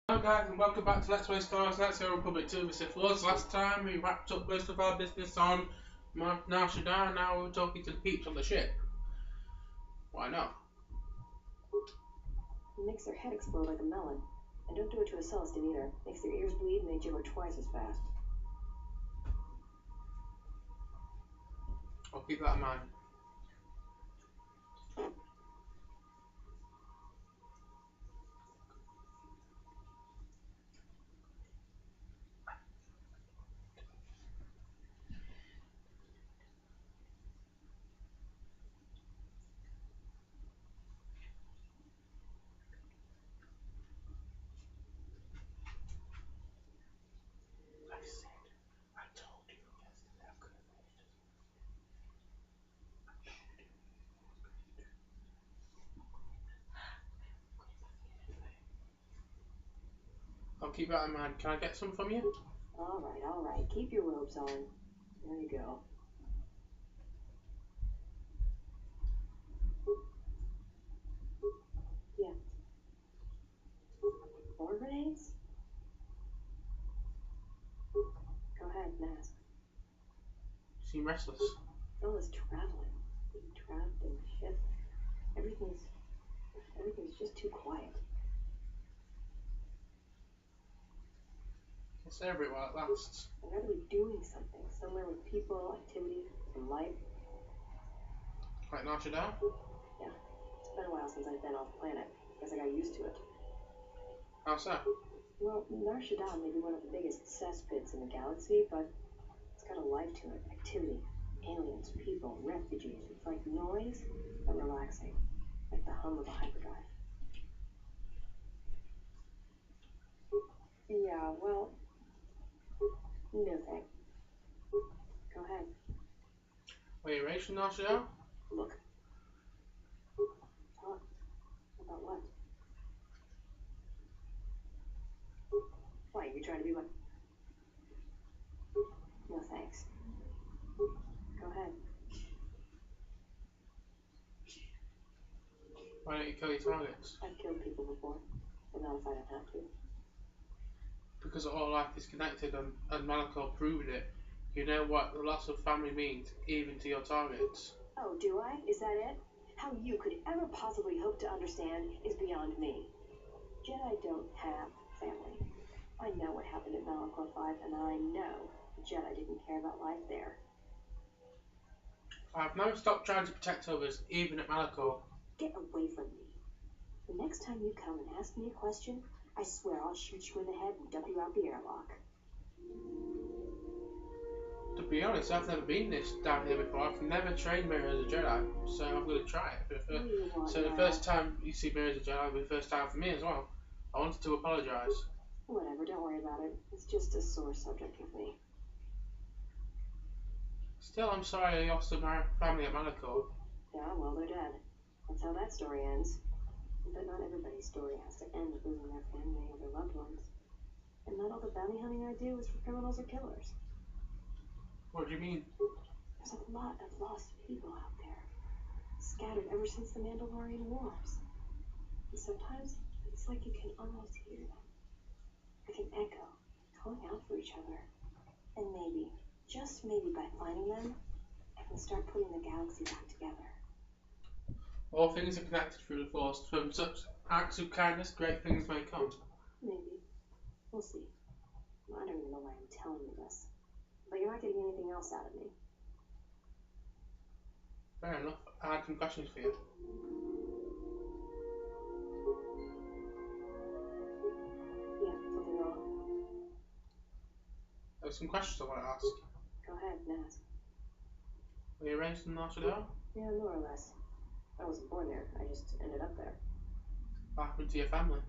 Hello guys and welcome back to Let's Play Stars Let's Go Republic 2 vs. Wars. Last time we wrapped up most of our business on Nar Shaddaa. Now we're talking to the peeps on the ship. Why not? It makes their head explode like a melon. And don't do it to a Celestine either. Makes their ears bleed and they gibber twice as fast. I'll keep that in mind. I'll keep that in mind. Can I get some from you? Alright. Keep your robes on. There you go. Yeah. More grenades? Go ahead and ask. You seem restless. All this traveling, being trapped in the ship. Everything's just too quiet. It's over it while it lasts. I'd rather be doing something, somewhere with people, activity, some life. Like Nar Shaddaa? Yeah. It's been a while since I've been off planet. Guess I got used to it. How's that? Well, Nar Shaddaa may be one of the biggest cesspits in the galaxy, but it's got a life to it. Activity. Aliens, people, refugees. It's like noise, but relaxing. Like the hum of a hyperdrive. Yeah, well, no thanks. Go ahead. Are you ready for Nar Shaddaa? Look. Talk. About what? Why, you trying to be what? No thanks. Go ahead. Why don't you kill your targets? I've killed people before, but not if I don't have to. Because all life is connected and Malachor proved it. You know what the loss of family means, even to your targets. Oh, do I? Is that it? How you could ever possibly hope to understand is beyond me. Jedi don't have family. I know what happened at Malachor 5, and I know the Jedi didn't care about life there. I've never stopped trying to protect others, even at Malachor. Get away from me. The next time you come and ask me a question, I swear I'll shoot you in the head and dump you out the airlock. To be honest, I've never been down here before. I've never trained Mira as a Jedi, so I'm going to try it. So the first time you see Mira as a Jedi will be the first time for me as well. I wanted to apologise. Whatever, don't worry about it. It's just a sore subject with me. Still, I'm sorry I lost my family at Malachor. Yeah, well, they're dead. That's how that story ends. But not everybody's story has to end with losing their family or their loved ones. And not all the bounty hunting I do is for criminals or killers. What do you mean? There's a lot of lost people out there, scattered ever since the Mandalorian Wars. And sometimes it's like you can almost hear them, like an echo, calling out for each other. And maybe, just maybe by finding them, I can start putting the galaxy back together. All things are connected through the Force. From such acts of kindness, great things may come. Maybe. We'll see. I don't even know why I'm telling you this. But you're not getting anything else out of me. Fair enough. I had some questions for you. Yeah, something wrong? There's some questions I want to ask. Go ahead and ask. Were you raised in Nar Shaddaa? Yeah, more or less. I wasn't born there. I just ended up there. What happened to your family?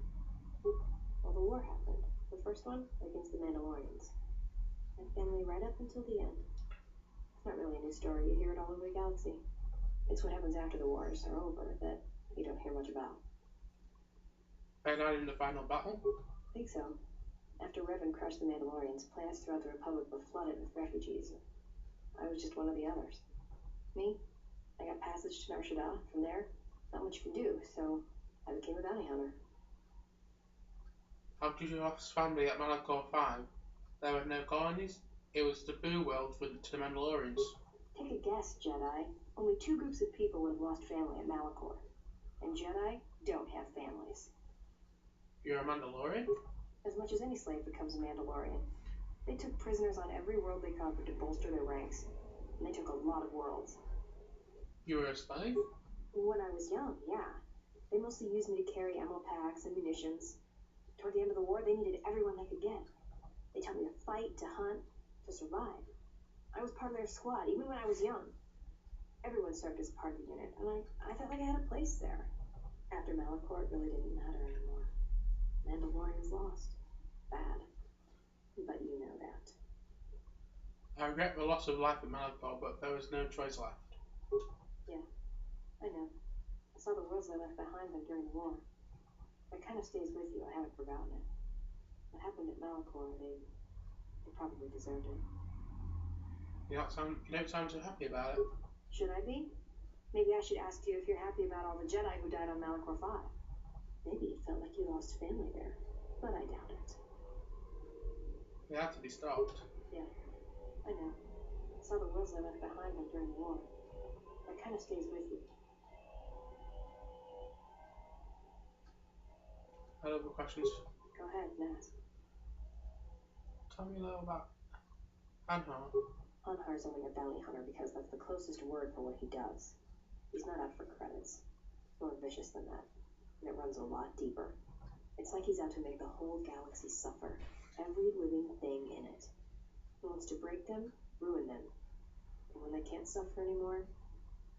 Well, the war happened. The first one, against the Mandalorians. My family right up until the end. It's not really a new story. You hear it all over the galaxy. It's what happens after the wars are over that you don't hear much about. They died in the final battle? I think so. After Revan crushed the Mandalorians, planets throughout the Republic were flooded with refugees. I was just one of the others. Me? I got passage to Nar Shaddaa. From there, not much you can do, so I became a bounty hunter. How did you lost family at Malachor 5? There were no colonies. It was the Boo world to the Mandalorians. Take a guess, Jedi. Only two groups of people would have lost family at Malachor. And Jedi don't have families. You're a Mandalorian? As much as any slave becomes a Mandalorian. They took prisoners on every world they conquered to bolster their ranks. And they took a lot of worlds. You were a slave? When I was young, yeah. They mostly used me to carry ammo packs and munitions. Toward the end of the war, they needed everyone they could get. They taught me to fight, to hunt, to survive. I was part of their squad, even when I was young. Everyone served as part of the unit, and I felt like I had a place there. After Malachor, it really didn't matter anymore. Mandalorians lost. Bad. But you know that. I regret the loss of life at Malachor, but there was no choice left. Yeah, I know. I saw the worlds they left behind them during the war. That kind of stays with you. I haven't forgotten it. What happened at Malachor, they probably deserved it. You don't sound too happy about it. Should I be? Maybe I should ask you if you're happy about all the Jedi who died on Malachor 5. Maybe it felt like you lost family there, but I doubt it. They had to be stopped. Yeah, I know. I saw the worlds they left behind them during the war. That kind of stays with you. I have other questions. Go ahead and ask. Tell me a little about Anhar. Anhar's only a bounty hunter because that's the closest word for what he does. He's not out for credits. He's more vicious than that, and it runs a lot deeper. It's like he's out to make the whole galaxy suffer, every living thing in it. He wants to break them, ruin them, and when they can't suffer anymore,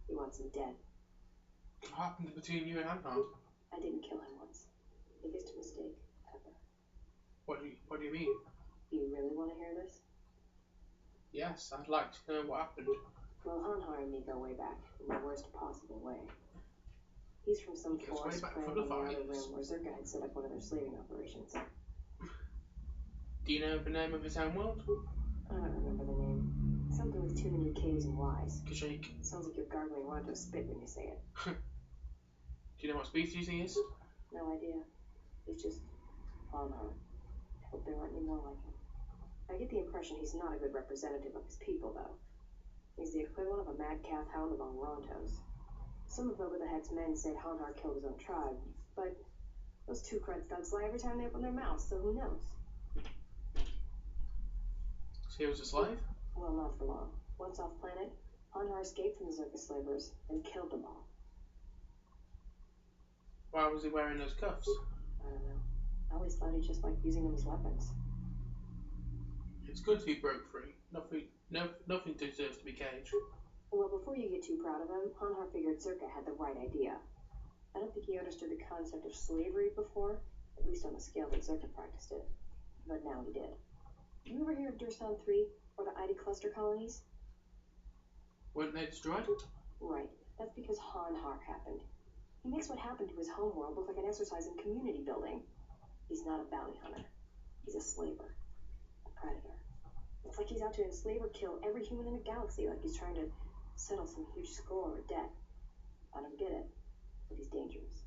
he wants them dead. What happened between you and Anhar? I didn't kill him once. Biggest mistake ever. What do you mean? Do you really want to hear this? Yes, I'd like to know what happened. Well, Anhar and me go way back, in the worst possible way. He's from some forest planet in the Outer Rim where Zerka had set up one of their slaving operations. Do you know the name of his homeworld? I don't remember the name. Something with too many K's and Y's. Kashyyyk. Sounds like you're gargling Ronto spit when you say it. Do you know what species he is? No idea. He's just Anhar. I hope there aren't any more like him. I get the impression he's not a good representative of his people, though. He's the equivalent of a madcap hound among Rontos. Some of Over-the-Head's men said Anhar killed his own tribe, but those two crud thugs lie every time they open their mouths, so who knows? So he was a slave? Well, not for long. Once off planet, Anhar escaped from the Zerka slavers and killed them all. Why was he wearing those cuffs? I don't know. I always thought he just liked using them as weapons. It's good he broke free. Nothing deserves to be caged. Well, before you get too proud of him, Anhar figured Zerka had the right idea. I don't think he understood the concept of slavery before, at least on the scale that Zerka practiced it. But now he did. Did you ever hear of Dursan 3, or the ID cluster colonies? Weren't they destroyed? Right. That's because Anhar happened. He makes what happened to his homeworld look like an exercise in community building. He's not a bounty hunter. He's a slaver. A predator. It's like he's out to enslave or kill every human in the galaxy, like he's trying to settle some huge score or debt. I don't get it, but he's dangerous.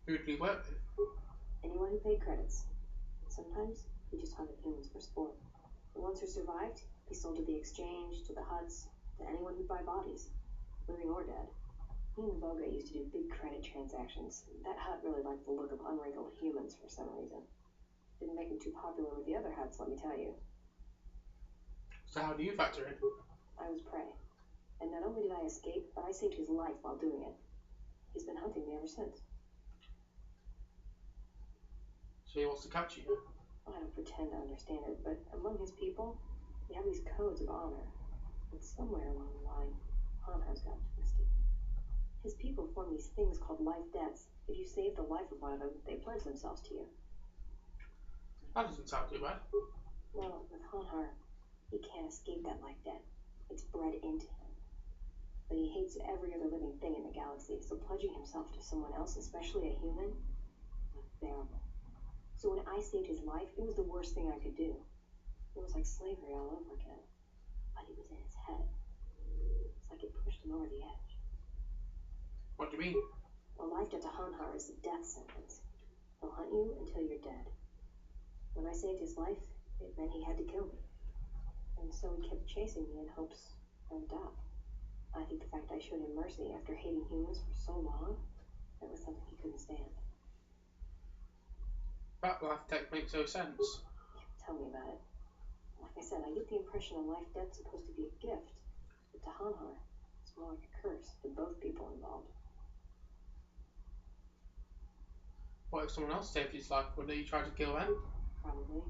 Who did he work with? Anyone who paid credits. Sometimes he just hunted humans for sport. The ones who survived, he sold to the exchange, to the huts, to anyone who'd buy bodies, living or dead. He and Boga used to do big credit transactions. That hut really liked the look of unwrinkled humans for some reason. Didn't make him too popular with the other huts, let me tell you. So how do you factor in? I was prey. And not only did I escape, but I saved his life while doing it. He's been hunting me ever since. So he wants to capture you? I don't pretend to understand it, but among his people, they have these codes of honor. And somewhere along the line, Anhar's got twisted. His people form these things called life debts. If you save the life of one of them, they pledge themselves to you. That doesn't sound too bad. Well, with Anhar, he can't escape that life debt. It's bred into him. But he hates every other living thing in the galaxy, so pledging himself to someone else, especially a human, is unbearable. So when I saved his life, it was the worst thing I could do. It was like slavery all over again. But it was in his head. It's like it pushed him over the edge. What do you mean? A life debt to Anhar is a death sentence. They'll hunt you until you're dead. When I saved his life, it meant he had to kill me. And so he kept chasing me in hopes I'd die. I think the fact I showed him mercy after hating humans for so long, that was something he couldn't stand. That life tech makes no sense. Tell me about it. Like I said, I get the impression a life debt's supposed to be a gift. But to Hanhar, it's more like a curse to both people involved. What if someone else saved his life? Wouldn't you try to kill them? Probably.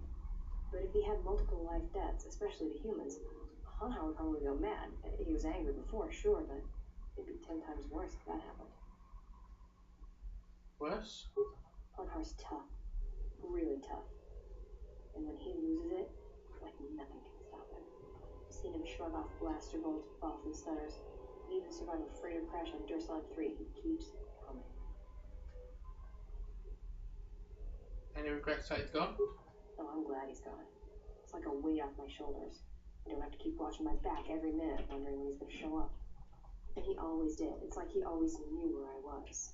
But if he had multiple life debts, especially to humans, Hanhar would probably go mad. He was angry before, sure, but it'd be 10 times worse if that happened. Worse? Hanhar's tough. Really tough. And when he loses it, like nothing can stop him. I've seen him shrug off blaster bolts, fall from stutters, and even survive a freighter crash on Durslon 3. He keeps coming. Any regrets that he's gone? Oh, I'm glad he's gone. It's like a weight off my shoulders. I don't have to keep watching my back every minute, wondering when he's going to show up. And he always did. It's like he always knew where I was.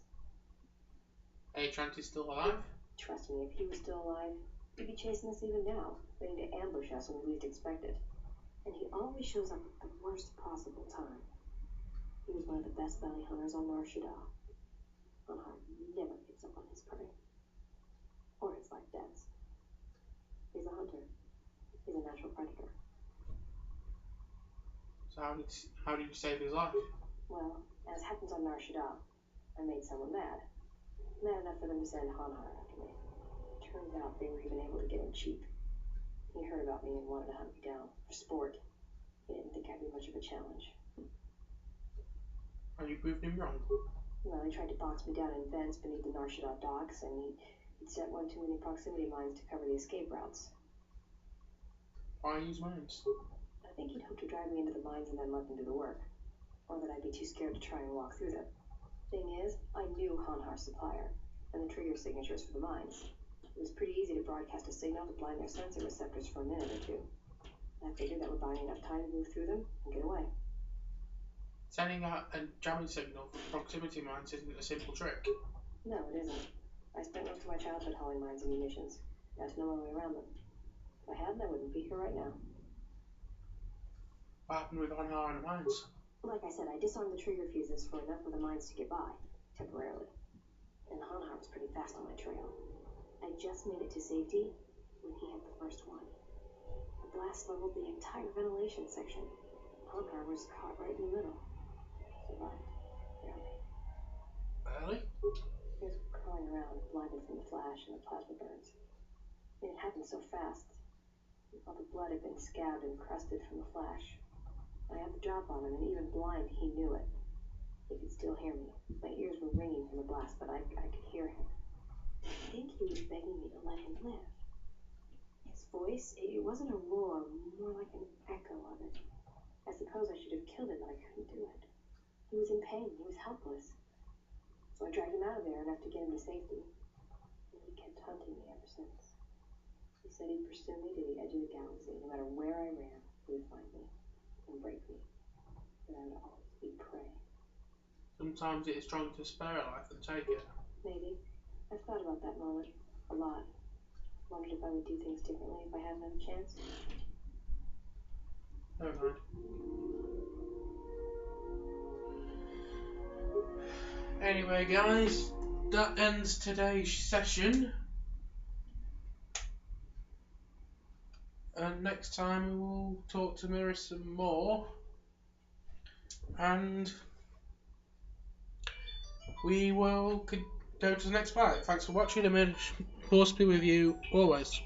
Any chance he's still alive? Trust me, if he was still alive, he'd be chasing us even now, ready to ambush us when we least expect it. And he always shows up at the worst possible time. He was one of the best bounty hunters on Nar Shaddaa. Hanhar never gives up on his prey. Or his life debts. He's a hunter. He's a natural predator. So how did you save his life? Well, as happens on Nar Shaddaa, I made someone mad. Mad enough for them to send Hanhar after me. Turns out they were even able to get him cheap. He heard about me and wanted to hunt me down, for sport. He didn't think I'd be much of a challenge. And you proved him wrong? Well, he tried to box me down in vents beneath the Nar Shaddaa docks, and he'd set one too many proximity mines to cover the escape routes. Why use mines? I think he'd hoped to drive me into the mines and then let them do the work. Or that I'd be too scared to try and walk through them. Thing is, I knew Hanhar's supplier, and the trigger signatures for the mines. It was pretty easy to broadcast a signal to blind their sensor receptors for a minute or two. I figured that would buy me enough time to move through them and get away. Sending out a jamming signal for proximity mines isn't a simple trick. No, it isn't. I spent most of my childhood hauling mines and munitions. Got to know my way around them. If I hadn't, I wouldn't be here right now. What happened with Hanhar and the mines? Like I said, I disarmed the trigger fuses for enough of the mines to get by, temporarily. And Hanhar was pretty fast on my trail. I just made it to safety when he hit the first one. The blast leveled the entire ventilation section. Hanhar was caught right in the middle. Survived. Barely. Barely? He was crawling around, blinded from the flash and the plasma burns. It happened so fast. All the blood had been scabbed and crusted from the flash. I had the drop on him, and even blind, he knew it. He could still hear me. My ears were ringing from the blast, but I could hear him. I think he was begging me to let him live. His voice, it wasn't a roar, more like an echo of it. I suppose I should have killed him, but I couldn't do it. He was in pain. He was helpless. So I dragged him out of there enough to get him to safety. And he kept hunting me ever since. He said he'd pursue me to the edge of the galaxy. No matter where I ran, he would find me and break me. But I would always be prey. Sometimes it is stronger to spare a life than take it. Maybe. I've thought about that moment a lot. Wondered if I would do things differently if I had another chance. Never mind. Anyway, guys, that ends today's session. And next time we will talk to Mira some more. And we will go to the next part. Thanks for watching, and may the force be with you always.